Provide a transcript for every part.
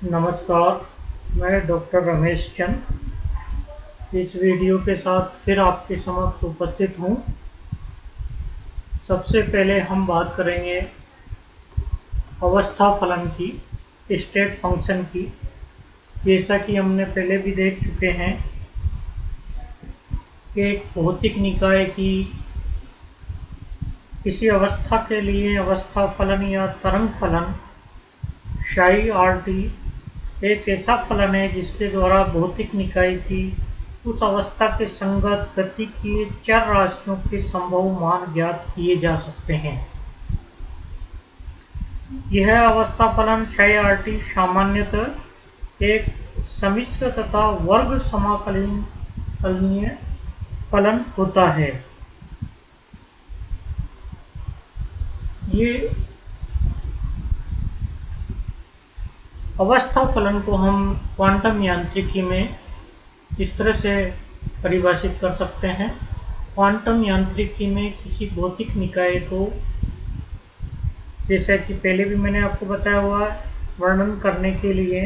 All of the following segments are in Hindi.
नमस्कार, मैं डॉक्टर रमेश चंद इस वीडियो के साथ फिर आपके समक्ष उपस्थित हूँ। सबसे पहले हम बात करेंगे अवस्था फलन की, स्टेट फंक्शन की। जैसा कि हमने पहले भी देख चुके हैं कि एक भौतिक निकाय की किसी अवस्था के लिए अवस्था फलन या तरंग फलन psi RT एक ऐसा फलन है जिसके द्वारा भौतिक निकाय की उस अवस्था के संगत गतिकीय चर राशियों के संभव मान ज्ञात किए जा सकते हैं। यह अवस्था फलन psi RT सामान्यतः एक सम्मिश्र तथा वर्ग समाकलनीय फलन होता है। ये अवस्था फलन को हम क्वांटम यांत्रिकी में इस तरह से परिभाषित कर सकते हैं। क्वांटम यांत्रिकी में किसी भौतिक निकाय को, जैसा कि पहले भी मैंने आपको बताया हुआ, वर्णन करने के लिए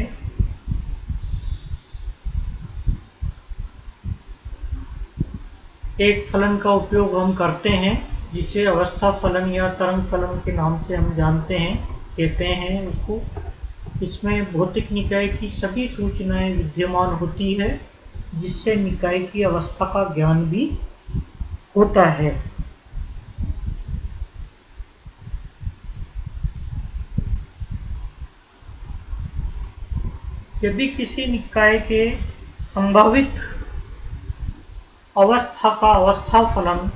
एक फलन का उपयोग हम करते हैं जिसे अवस्था फलन या तरंग फलन के नाम से हम जानते हैं, कहते हैं उसको। इसमें भौतिक निकाय की सभी सूचनाएं विद्यमान होती है जिससे निकाय की अवस्था का ज्ञान भी होता है। यदि किसी निकाय के संभावित अवस्था का अवस्था फलन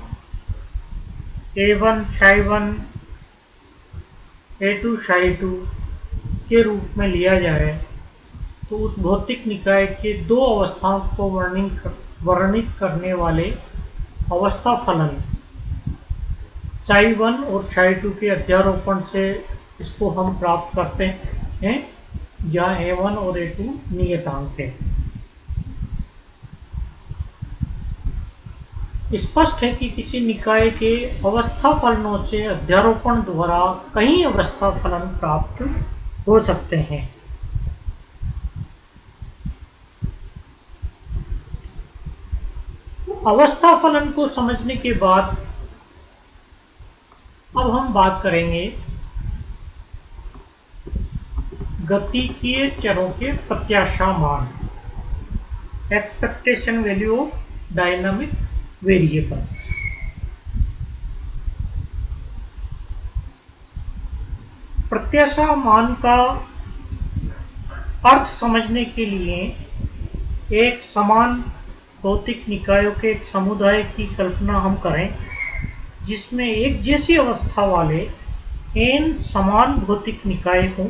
A1 psi1 A2 psi2 के रूप में लिया जाए तो उस भौतिक निकाय के दो अवस्थाओं को वर्णित करने वाले अवस्था फलन psi1 और psi2 के अध्यारोपण से इसको हम प्राप्त करते हैं, जहाँ A1 और A2 नियतांक है। स्पष्ट है कि किसी निकाय के अवस्था फलनों से अध्यारोपण द्वारा कई अवस्था फलन प्राप्त हो सकते हैं। अवस्था फलन को समझने के बाद अब हम बात करेंगे गतिकीय चरों के प्रत्याशा मान, expectation value of dynamic variables. प्रत्याशा मान का अर्थ समझने के लिए एक समान भौतिक निकायों के एक समुदाय की कल्पना हम करें जिसमें एक जैसी अवस्था वाले n समान भौतिक निकाय हों।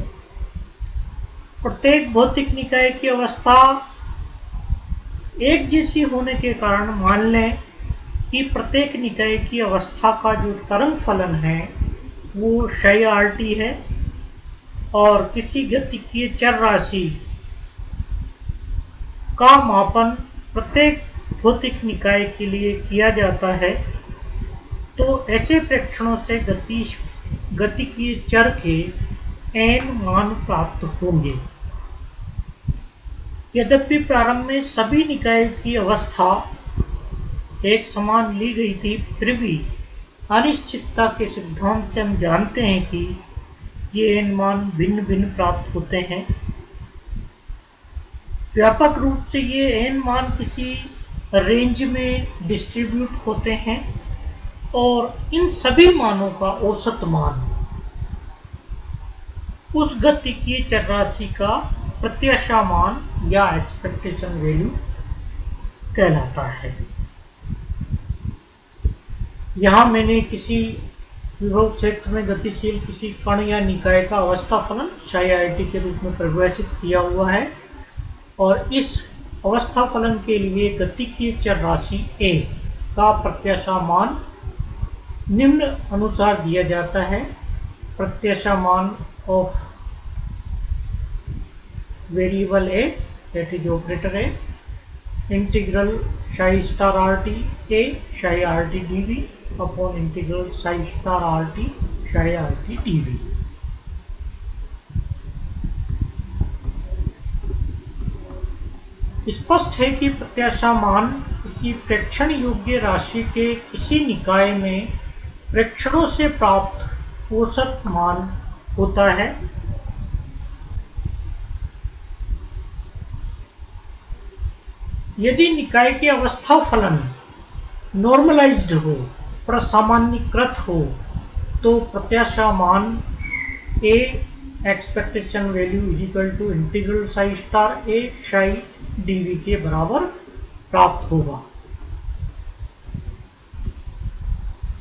प्रत्येक भौतिक निकाय की अवस्था एक जैसी होने के कारण मान लें कि प्रत्येक निकाय की अवस्था का जो तरंग फलन है वो psi RT है और किसी गतिकीय चर राशि का मापन प्रत्येक भौतिक निकाय के लिए किया जाता है। तो ऐसे प्रेक्षणों से गतिकीय चर के n मान प्राप्त होंगे। यद्यपि प्रारंभ में सभी निकाय की अवस्था एक समान ली गई थी, फिर भी अनिश्चितता के सिद्धांत से हम जानते हैं कि ये n मान भिन्न भिन्न प्राप्त होते हैं। व्यापक रूप से ये n मान किसी रेंज में डिस्ट्रीब्यूट होते हैं और इन सभी मानों का औसत मान उस गतिकीय चर राशि का प्रत्याशा मान या एक्सपेक्टेशन वैल्यू कहलाता है। यहाँ मैंने किसी विभव क्षेत्र में गतिशील किसी कण या निकाय का अवस्था फलन psi RT के रूप में परिभाषित किया हुआ है और इस अवस्था फलन के लिए गतिकीय चर राशि A का प्रत्याशा मान निम्न अनुसार दिया जाता है। प्रत्याशा मान of variable A, that is operator A, integral psi star RT A psi RT dV upon integral psi star RT psi RT dV। स्पष्ट है कि प्रत्याशा मान किसी प्रेक्षण योग्य राशि के किसी निकाय में प्रेक्षणों से प्राप्त औसत मान होता है। यदि निकाय के अवस्था फलन नॉर्मलाइज्ड हो, प्रसामान्यीकृत हो, तो प्रत्याशा मान ए expectation value is equal to integral psi star A psi dv के बराबर प्राप्त होगा।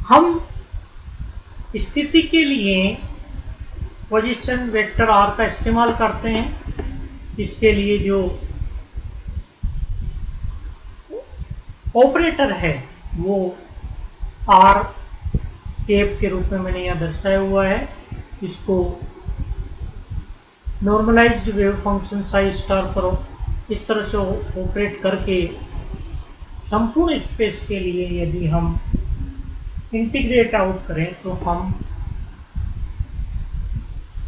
हम स्थिति के लिए पोजीशन वेक्टर आर का इस्तेमाल करते हैं। इसके लिए जो ऑपरेटर है वो आर केप के रूप में मैंने यहाँ दर्शाया हुआ है। इसको normalized wave function psi star पर इस तरह से ऑपरेट करके संपूर्ण स्पेस के लिए यदि हम इंटीग्रेट आउट करें तो हम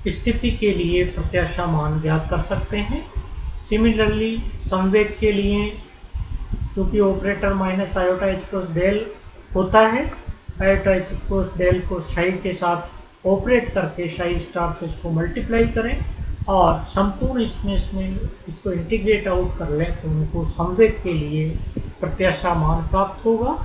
स्थिति के लिए प्रत्याशा मान ज्ञात कर सकते हैं। सिमिलरली संवेग के लिए क्योंकि operator minus iota H cross del होता है, आयोटा एच क्रॉस डेल को साई के साथ ऑपरेट करके साई स्टार से इसको मल्टीप्लाई करें और संपूर्ण स्पेस में इसको इंटीग्रेट आउट कर लें तो उनको संवेग के लिए प्रत्याशा मान प्राप्त होगा।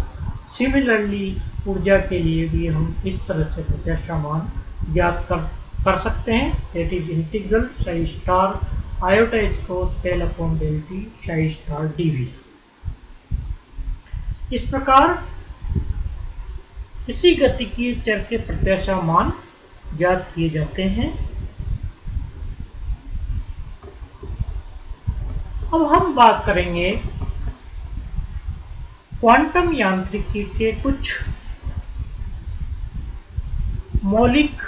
सिमिलरली ऊर्जा के लिए भी हम इस तरह से प्रत्याशा मान ज्ञात कर सकते हैं। That is integral psi star iota H cross del upon del T psi star dV. इस प्रकार किसी गतिकीय चर के प्रत्याशा मान ज्ञात किए जाते हैं। अब हम बात करेंगे क्वांटम यांत्रिकी के कुछ मौलिक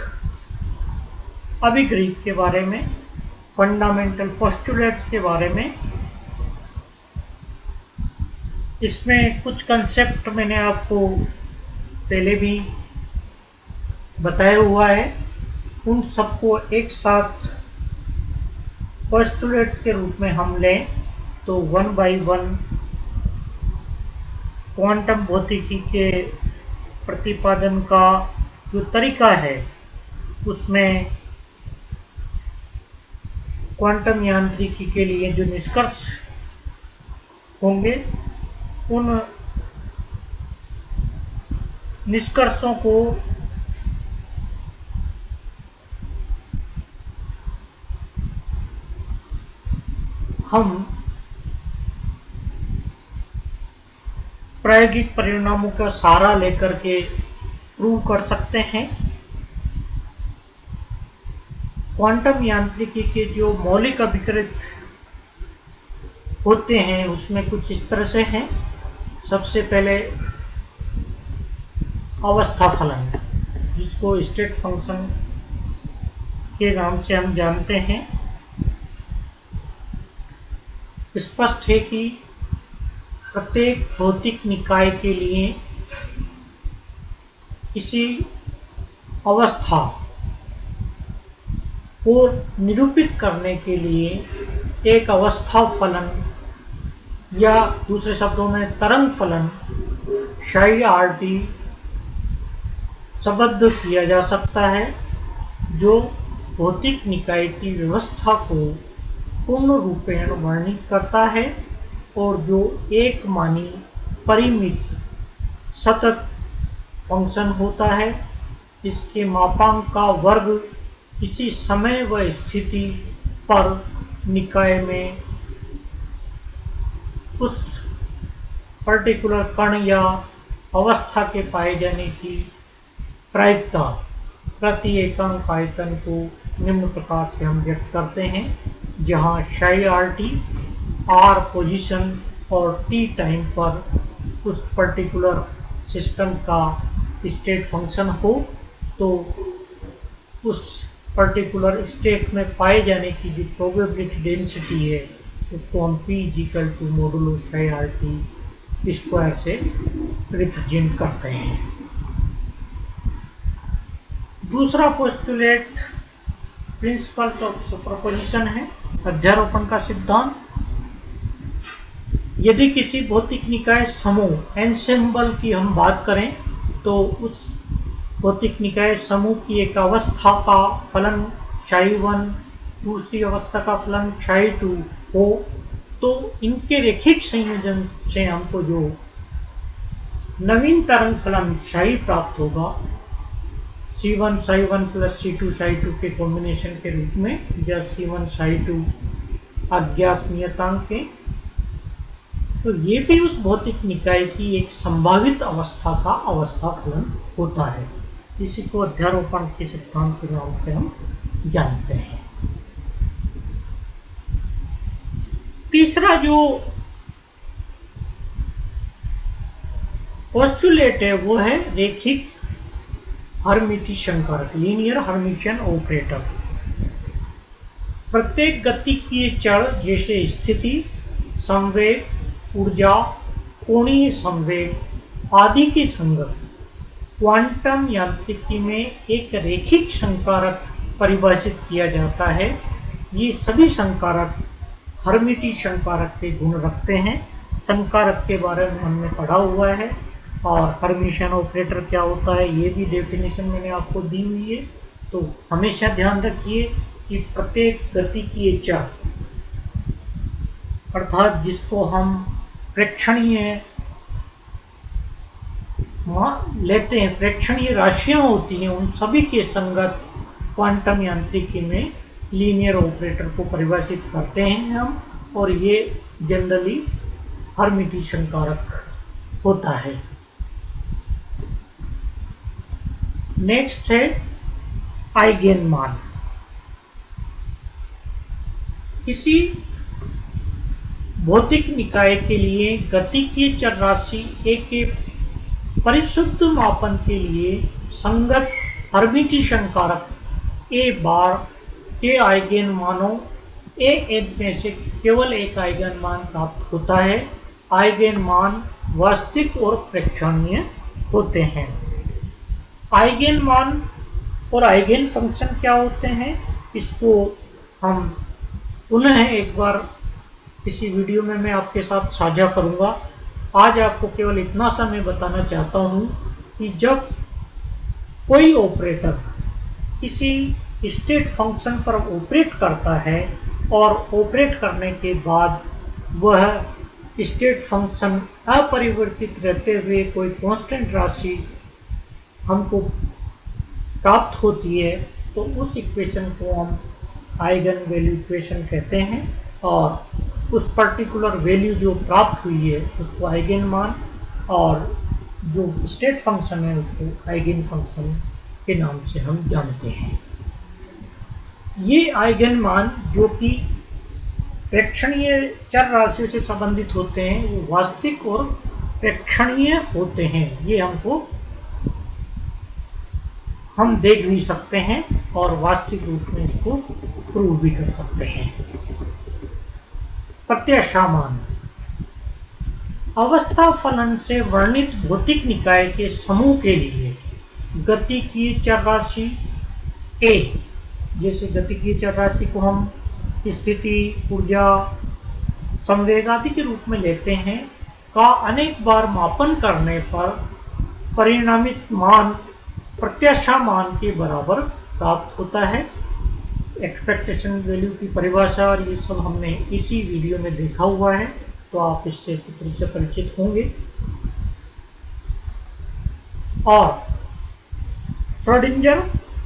अभिग्रहित के बारे में, फंडामेंटल पोस्टुलेट्स के बारे में। इसमें कुछ कंसेप्ट मैंने आपको पहले भी बताया हुआ है, उन सबको एक साथ पोस्टुलेट्स के रूप में हम लें तो वन बाय वन क्वांटम भौतिकी के प्रतिपादन का जो तरीका है उसमें क्वांटम यांत्रिकी के लिए जो निष्कर्ष होंगे उन निष्कर्षों को हम प्रायोगिक परिणामों का सहारा लेकर के प्रूव कर सकते हैं। क्वांटम यांत्रिकी के जो मौलिक अभिकृत होते हैं उसमें कुछ इस तरह से हैं। सबसे पहले अवस्था फलन, जिसको स्टेट फंक्शन के नाम से हम जानते हैं। स्पष्ट है कि प्रत्येक भौतिक निकाय के लिए किसी अवस्था को निरूपित करने के लिए एक अवस्था फलन या दूसरे शब्दों में तरंग फलन शाई आर टी संबद्ध किया जा सकता है, जो भौतिक निकाय की व्यवस्था को पूर्ण रूपेण वर्णित करता है और जो एक मानी परिमित सतत फंक्शन होता है। इसके मापांक का वर्ग किसी समय व स्थिति पर निकाय में उस पर्टिकुलर कण या अवस्था के पाए जाने की प्रायिकता प्रति एकांक आयतन को निम्न प्रकार से हम व्यक्त करते हैं, जहाँ शाई आर टी आर पोजीशन और टी टाइम पर उस पर्टिकुलर सिस्टम का स्टेट फंक्शन हो तो उस पर्टिकुलर स्टेट में पाए जाने की जो प्रोबेबिलिटी डेंसिटी है उसको हम पी इक्वल टू मॉडुलो शाई आर टी स्क्वायर से रिप्रेजेंट करते हैं। दूसरा पोस्टुलेट प्रिंसिपल्स ऑफ सुपरपोजिशन है, अध्यारोपण का सिद्धांत। यदि किसी भौतिक निकाय समूह एनसेम्बल की हम बात करें तो उस भौतिक निकाय समूह की एक अवस्था का फलन ψ1 दूसरी अवस्था का फलन ψ2 हो तो इनके रेखिक संयोजन से हमको जो नवीन तरंग फलन ψ प्राप्त होगा C1 ψ1 प्लस C2 ψ2 के कॉम्बिनेशन के रूप में, या C1 ψ2 अज्ञात नियतांक के, तो ये भी उस भौतिक निकाय की एक संभावित अवस्था का अवस्था फलन होता है। इसी को अध्यारोपण के सिद्धांत के नाम से हम जानते हैं। तीसरा जो पोस्टुलेट है वो है रेखिक हर्मिटियन कारक, लीनियर हर्मिटियन ऑपरेटर। प्रत्येक गतिकीय चर जैसे स्थिति, संवेग, ऊर्जा, कोणीय संवेग आदि की संगत क्वांटम यांत्रिकी में एक रेखिक संकारक परिभाषित किया जाता है। ये सभी संकारक हर्मिटियन संकारक के गुण रखते हैं। संकारक के बारे में हमने पढ़ा हुआ है, और हर्मिटियन ऑपरेटर क्या होता है ये भी डेफिनेशन मैंने आपको दी हुई है। तो हमेशा ध्यान रखिए कि प्रत्येक गतिकीय चर अर्थात जिसको हम प्रेक्षणीय लेते हैं, प्रेक्षणीय राशियां होती हैं, उन सभी के संगत क्वांटम यांत्रिकी में लीनियर ऑपरेटर को परिभाषित करते हैं हम, और ये जनरली हर्मिटियन कारक होता है। नेक्स्ट है आइगेन मान। किसी भौतिक निकाय के लिए गतिकीय चर राशि ए के परिशुद्ध मापन के लिए संगत हर्मिटियन कारक ए बार के आइगेन मानों ए एन में से केवल एक आइगेन मान प्राप्त होता है। आइगेन मान वास्तविक और प्रेक्षणीय होते हैं। आइगेन मान और आइगेन फंक्शन क्या होते हैं इसको हम पुनः एक बार किसी वीडियो में मैं आपके साथ साझा करूंगा। आज आपको केवल इतना सा मैं बताना चाहता हूं कि जब कोई ऑपरेटर किसी स्टेट फंक्शन पर ऑपरेट करता है और ऑपरेट करने के बाद वह स्टेट फंक्शन अपरिवर्तित रहते हुए कोई कांस्टेंट राशि हमको प्राप्त होती है, तो उस इक्वेशन को हम आइगन वैल्यू इक्वेशन कहते हैं, और उस पर्टिकुलर वैल्यू जो प्राप्त हुई है उसको आइगन मान, और जो स्टेट फंक्शन है उसको आइगन फंक्शन के नाम से हम जानते हैं। ये आइगन मान जो कि प्रेक्षणीय चर राशियों से संबंधित होते हैं वो वास्तविक और प्रेक्षणीय होते हैं। ये हम देख भी सकते हैं और वास्तविक रूप में इसको प्रूव भी कर सकते हैं। प्रत्याशा मान अवस्था फलन से वर्णित भौतिक निकाय के समूह के लिए गतिकीय चर राशि ए, जैसे गतिकीय चर राशि को हम स्थिति, ऊर्जा, संवेग आदि के रूप में लेते हैं, का अनेक बार मापन करने पर परिणामित मान प्रत्याशा मान के बराबर प्राप्त होता है। एक्सपेक्टेशन वैल्यू की परिभाषा और ये सब हमने इसी वीडियो में देखा हुआ है, तो आप इससे चित्र से परिचित होंगे। और श्रोडिंगर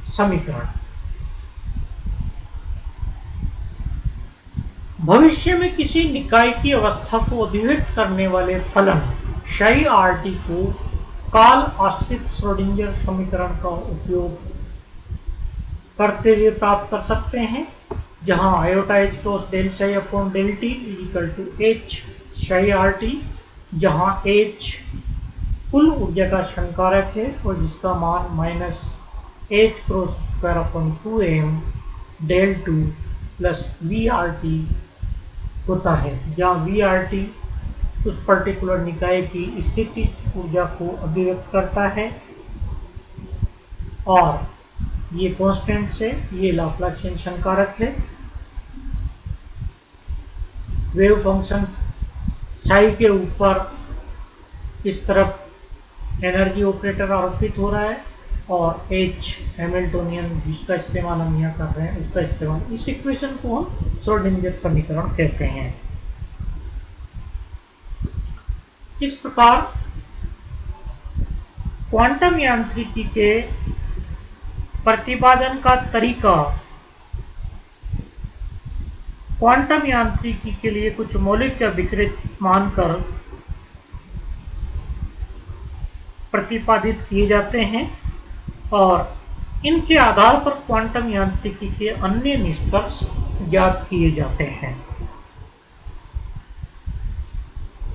समीकरण भविष्य में किसी निकाय की अवस्था को अभिव्यक्त करने वाले फलन क्षय आरटी को काल आश्रित श्रोडिंगर समीकरण का उपयोग करते हुए प्राप्त कर सकते हैं, जहां iota H cross del psi upon del T equal to H psi R T, जहां एच कुल ऊर्जा का संकारक है और जिसका मान minus H cross square upon 2m del 2 plus V R T होता है, जहाँ वी आर टी उस पर्टिकुलर निकाय की स्थिति ऊर्जा को अभिव्यक्त करता है, और ये कांस्टेंट से ये लाप्लासियन संकारक है। वेव फंक्शन साई के ऊपर इस तरफ एनर्जी ऑपरेटर आरोपित हो रहा है और एच हैमिल्टोनियन जिसका इस्तेमाल हम यहाँ कर रहे हैं उसका इस्तेमाल, इस इक्वेशन को हम श्रोडिंगर समीकरण कहते हैं। इस प्रकार क्वांटम यांत्रिकी के प्रतिपादन का तरीका क्वांटम यांत्रिकी के लिए कुछ मौलिक या विकृत मानकर प्रतिपादित किए जाते हैं और इनके आधार पर क्वांटम यांत्रिकी के अन्य निष्कर्ष ज्ञात किए जाते हैं।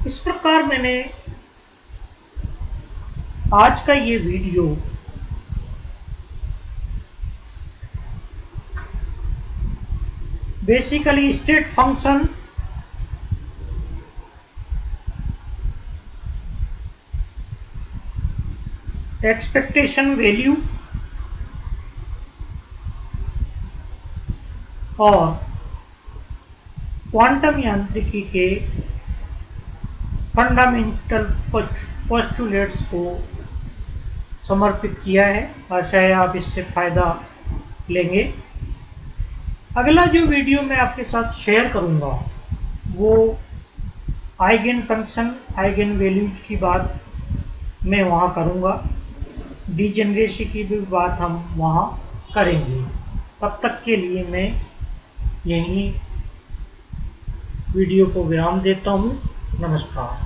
इस प्रकार मैंने आज का ये video basically state function, expectation value और क्वांटम यांत्रिकी के फंडामेंटल पोस्टुलेट्स को समर्पित किया है। आशा है आप इससे फ़ायदा लेंगे। अगला जो वीडियो मैं आपके साथ शेयर करूंगा वो आइगन फंक्शन, आइगन वैल्यूज की बात मैं वहाँ करूँगा, डीजेनरेसी की भी बात हम वहाँ करेंगे। तब तक के लिए मैं यहीं वीडियो को विराम देता हूँ। नमस्कार।